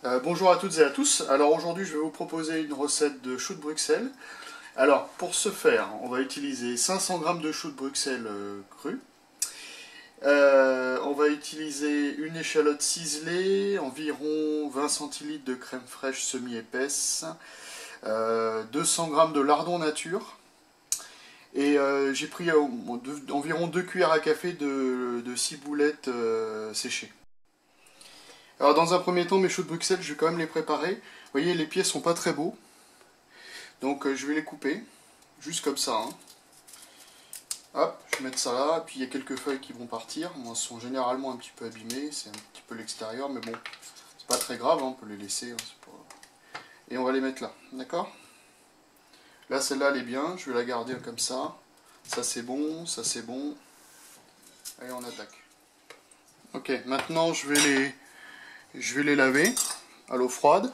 Bonjour à toutes et à tous. Alors aujourd'hui, je vais vous proposer une recette de choux de Bruxelles. Alors pour ce faire, on va utiliser 500 g de choux de Bruxelles cru. On va utiliser une échalote ciselée, environ 20 centilitres de crème fraîche semi-épaisse, 200 g de lardon nature. Et j'ai pris environ 2 cuillères à café de ciboulettes séchées. Alors dans un premier temps, mes choux de Bruxelles, je vais quand même les préparer. Vous voyez, les pieds sont pas très beaux. Donc je vais les couper, juste comme ça. Hein. Hop, je vais mettre ça là, puis il y a quelques feuilles qui vont partir. Moi, elles sont généralement un petit peu abîmées, c'est un petit peu l'extérieur, mais bon, c'est pas très grave, hein, on peut les laisser. Hein, pas... Et on va les mettre là, d'accord? Là, celle-là, elle est bien, je vais la garder comme ça. Ça c'est bon, ça c'est bon. Allez, on attaque. Ok, maintenant je vais les laver à l'eau froide.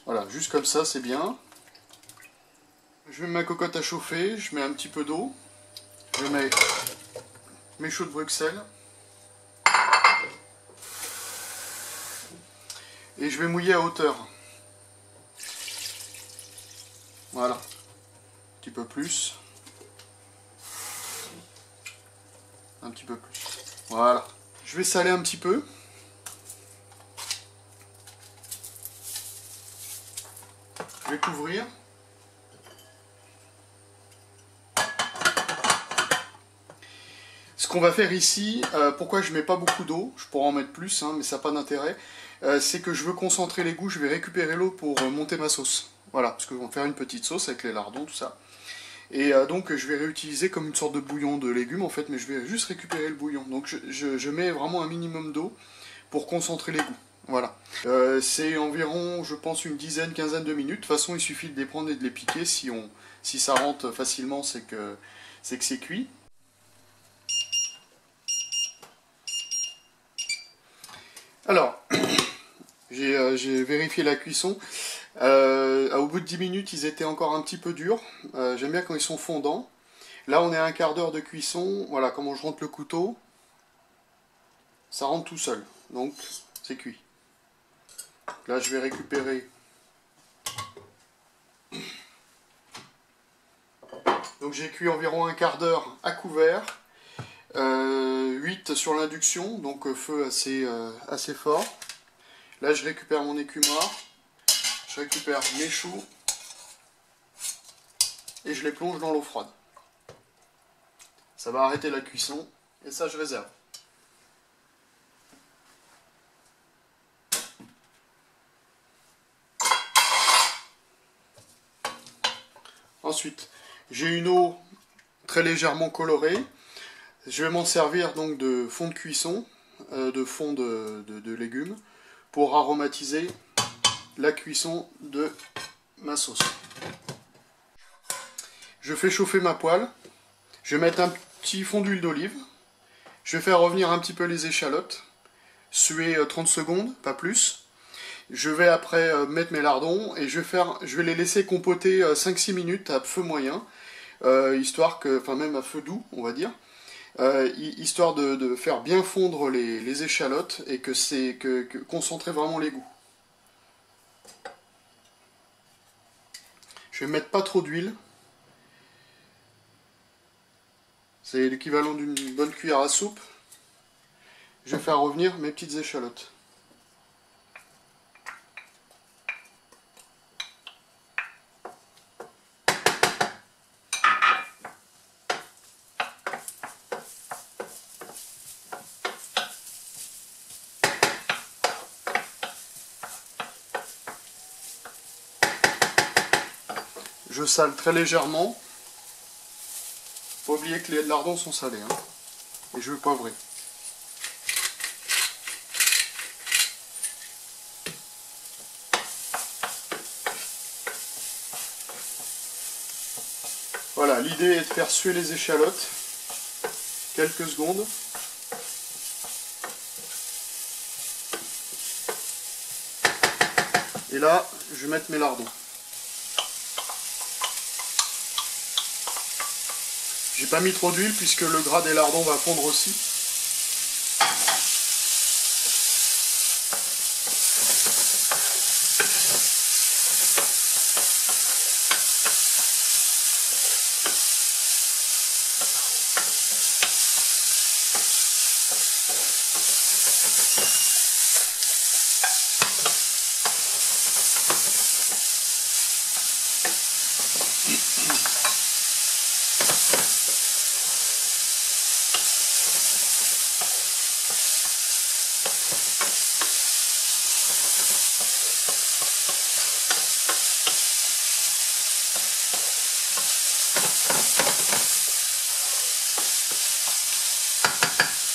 Voilà, juste comme ça, c'est bien. Je mets ma cocotte à chauffer, je mets un petit peu d'eau. Je mets mes choux de Bruxelles. Et je vais mouiller à hauteur. Voilà. Un petit peu plus. Un petit peu plus. Voilà. Je vais saler un petit peu. Je vais couvrir. Ce qu'on va faire ici, pourquoi je mets pas beaucoup d'eau, je pourrais en mettre plus, hein, mais ça n'a pas d'intérêt, c'est que je veux concentrer les goûts, je vais récupérer l'eau pour monter ma sauce. Voilà, parce qu'on va faire une petite sauce avec les lardons, tout ça. Et donc je vais réutiliser comme une sorte de bouillon de légumes en fait, mais je vais juste récupérer le bouillon. Donc je mets vraiment un minimum d'eau pour concentrer les goûts. Voilà. C'est environ, je pense, une dizaine, quinzaine de minutes. De toute façon, il suffit de les prendre et de les piquer. Si ça rentre facilement, c'est que c'est cuit. Alors, j'ai vérifié la cuisson. Au bout de 10 minutes, ils étaient encore un petit peu durs. J'aime bien quand ils sont fondants. Là, on est à un quart d'heure de cuisson. Voilà, comment je rentre le couteau, ça rentre tout seul. Donc, c'est cuit. Là, je vais récupérer. Donc, j'ai cuit environ un quart d'heure à couvert. 8 sur l'induction, donc feu assez fort. Là, je récupère mon écumoire. Je récupère mes choux. Et je les plonge dans l'eau froide. Ça va arrêter la cuisson. Et ça, je réserve. Ensuite, j'ai une eau très légèrement colorée. Je vais m'en servir donc de fond de cuisson, de fond de légumes, pour aromatiser la cuisson de ma sauce. Je fais chauffer ma poêle. Je vais mettre un petit fond d'huile d'olive. Je vais faire revenir un petit peu les échalotes. Suer 30 secondes, pas plus. Je vais après mettre mes lardons et je vais les laisser compoter 5-6 minutes à feu moyen, histoire que, enfin même à feu doux, on va dire, histoire de faire bien fondre les échalotes et que concentrer vraiment les goûts. Je vais mettre pas trop d'huile. C'est l'équivalent d'une bonne cuillère à soupe. Je vais faire revenir mes petites échalotes. Je sale très légèrement. Faut pas oublier que les lardons sont salés. Hein. Et je vais poivrer. Voilà, l'idée est de faire suer les échalotes quelques secondes. Et là, je vais mettre mes lardons. J'ai pas mis trop d'huile puisque le gras des lardons va fondre aussi.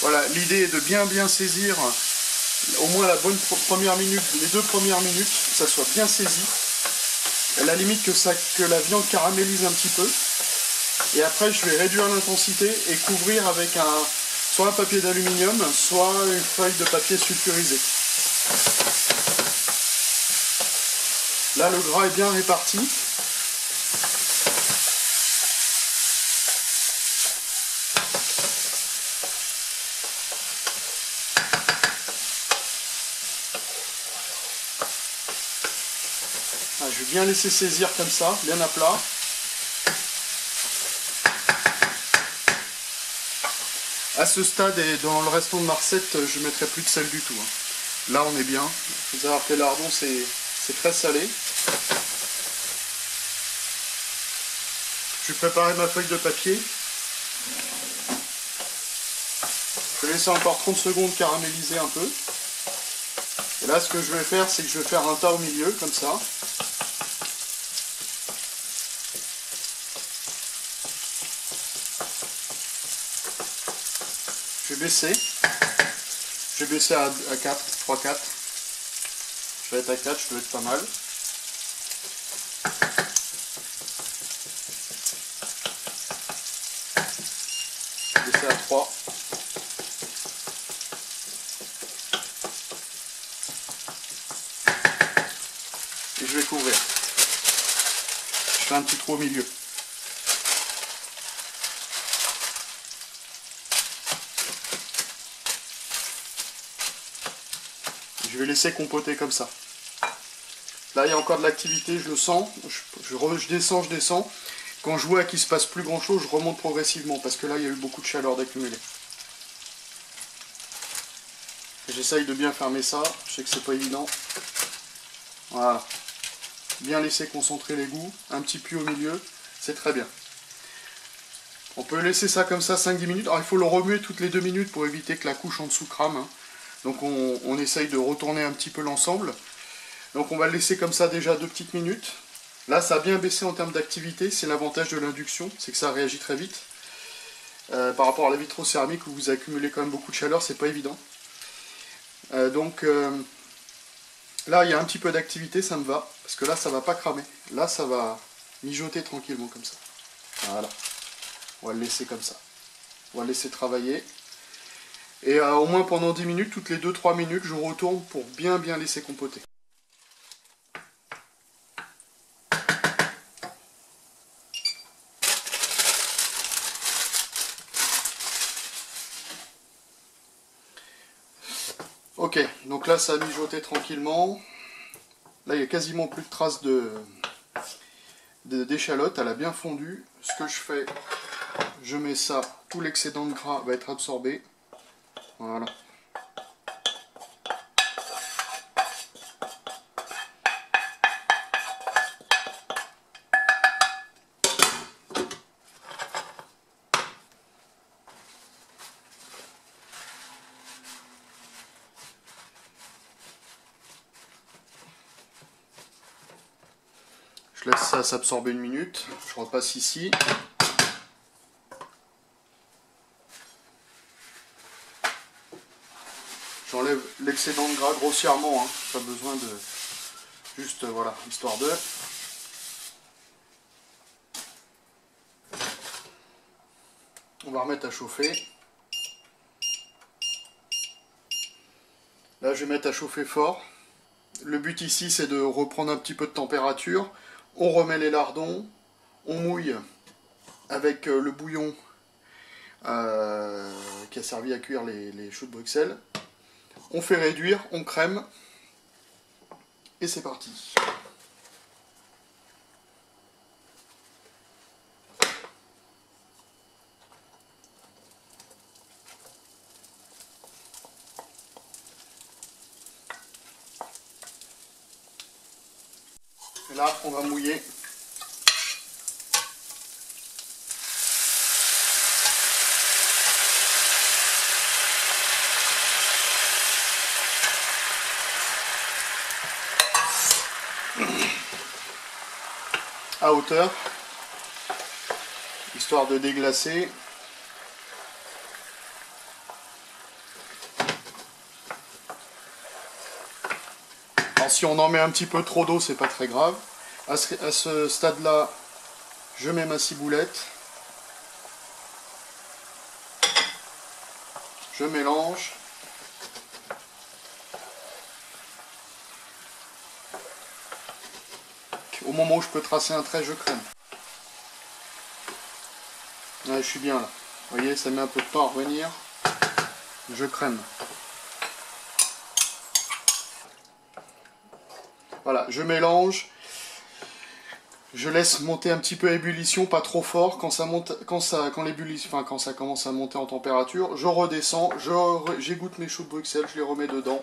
Voilà, l'idée est de bien saisir au moins la bonne première minute, les 2 premières minutes, que ça soit bien saisi. À la limite que la viande caramélise un petit peu. Et après je vais réduire l'intensité et couvrir avec soit un papier d'aluminium, soit une feuille de papier sulfurisé. Là le gras est bien réparti. Je vais bien laisser saisir comme ça, bien à plat. À ce stade et dans le restant de ma recette, je ne mettrai plus de sel du tout. Là on est bien. Il faut savoir que les lardons c'est très salé. Je vais préparer ma feuille de papier. Je vais laisser encore 30 secondes caraméliser un peu. Et là ce que je vais faire, c'est que je vais faire un tas au milieu, comme ça. Je vais baisser. Je vais baisser à 4, 3, 4. Je vais être à 4, je peux être pas mal. Je vais baisser à 3. Et je vais couvrir. Je fais un petit trou au milieu. Je vais laisser compoter comme ça. Là, il y a encore de l'activité, je le sens. Je descends. Quand je vois qu'il se passe plus grand chose, je remonte progressivement parce que là, il y a eu beaucoup de chaleur d'accumuler. J'essaye de bien fermer ça. Je sais que c'est pas évident. Voilà. Bien laisser concentrer les goûts. Un petit puits au milieu. C'est très bien. On peut laisser ça comme ça 5-10 minutes. Alors, il faut le remuer toutes les 2 minutes pour éviter que la couche en dessous crame. Donc on essaye de retourner un petit peu l'ensemble. Donc on va le laisser comme ça déjà 2 petites minutes. Là ça a bien baissé en termes d'activité, c'est l'avantage de l'induction, c'est que ça réagit très vite. Par rapport à la vitrocéramique où vous accumulez quand même beaucoup de chaleur, c'est pas évident. Là il y a un petit peu d'activité, ça me va, parce que là ça va pas cramer. Là ça va mijoter tranquillement comme ça. Voilà. On va le laisser comme ça. On va le laisser travailler. Et au moins pendant 10 minutes, toutes les 2-3 minutes, je retourne pour bien laisser compoter. Ok, donc là ça a mijoté tranquillement. Là il n'y a quasiment plus de traces d'échalote, elle a bien fondu. Ce que je fais, je mets ça, tout l'excédent de gras va être absorbé. Voilà. Je laisse ça s'absorber 1 minute. Je repasse ici. J'enlève l'excédent de gras grossièrement, hein. Pas besoin de... Juste, voilà, histoire de... On va remettre à chauffer. Là, je vais mettre à chauffer fort. Le but ici, c'est de reprendre un petit peu de température. On remet les lardons. On mouille avec le bouillon qui a servi à cuire les choux de Bruxelles. On fait réduire, on crème. Et c'est parti. Et là, on va mouiller. À hauteur, histoire de déglacer. Alors si on en met un petit peu trop d'eau, c'est pas très grave. À ce stade-là, je mets ma ciboulette. Je mélange. Au moment où je peux tracer un trait, je crème. Ouais, je suis bien là. Vous voyez, ça met un peu de temps à revenir. Je crème. Voilà, je mélange. Je laisse monter un petit peu à ébullition, pas trop fort. Quand ça monte, quand ça commence à monter en température, je redescends, j'égoutte mes choux de Bruxelles, je les remets dedans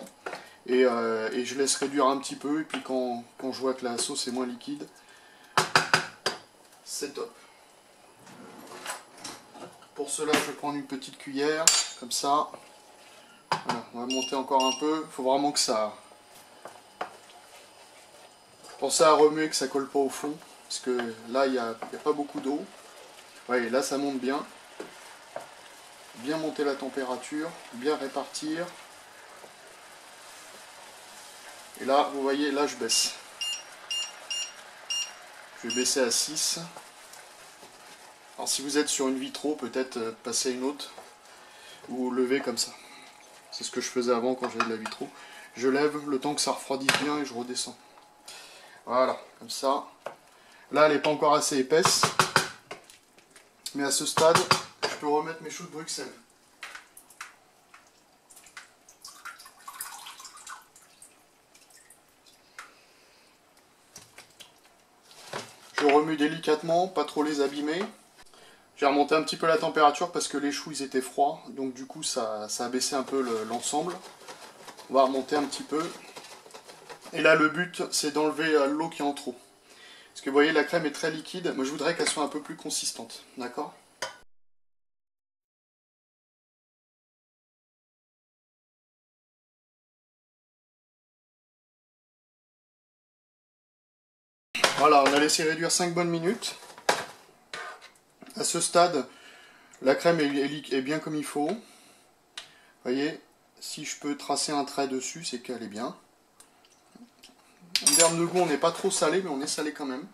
et je laisse réduire un petit peu. Et puis quand je vois que la sauce est moins liquide, c'est top. Pour cela, je vais prendre une petite cuillère, comme ça. Voilà, on va monter encore un peu. Il faut vraiment que ça... Pensez à remuer que ça colle pas au fond, parce que là, il n'y a pas beaucoup d'eau. Ouais, là, ça monte bien. Bien monter la température, bien répartir. Et là, vous voyez, là, je baisse. Je vais baisser à 6. Alors, si vous êtes sur une vitro, peut-être passer à une autre, ou lever comme ça. C'est ce que je faisais avant quand j'avais de la vitro. Je lève le temps que ça refroidisse bien et je redescends. Voilà, comme ça. Là, elle n'est pas encore assez épaisse. Mais à ce stade, je peux remettre mes choux de Bruxelles. Je remue délicatement, pas trop les abîmer. J'ai remonté un petit peu la température parce que les choux ils étaient froids. Donc du coup, ça a baissé un peu l'ensemble. On va remonter un petit peu. Et là, le but, c'est d'enlever l'eau qui est en trop. Parce que vous voyez, la crème est très liquide. Moi, je voudrais qu'elle soit un peu plus consistante. D'accord ? Voilà, on a laissé réduire 5 bonnes minutes. À ce stade, la crème est bien comme il faut. Vous voyez, si je peux tracer un trait dessus, c'est qu'elle est bien. En termes de goût, on n'est pas trop salé, mais on est salé quand même.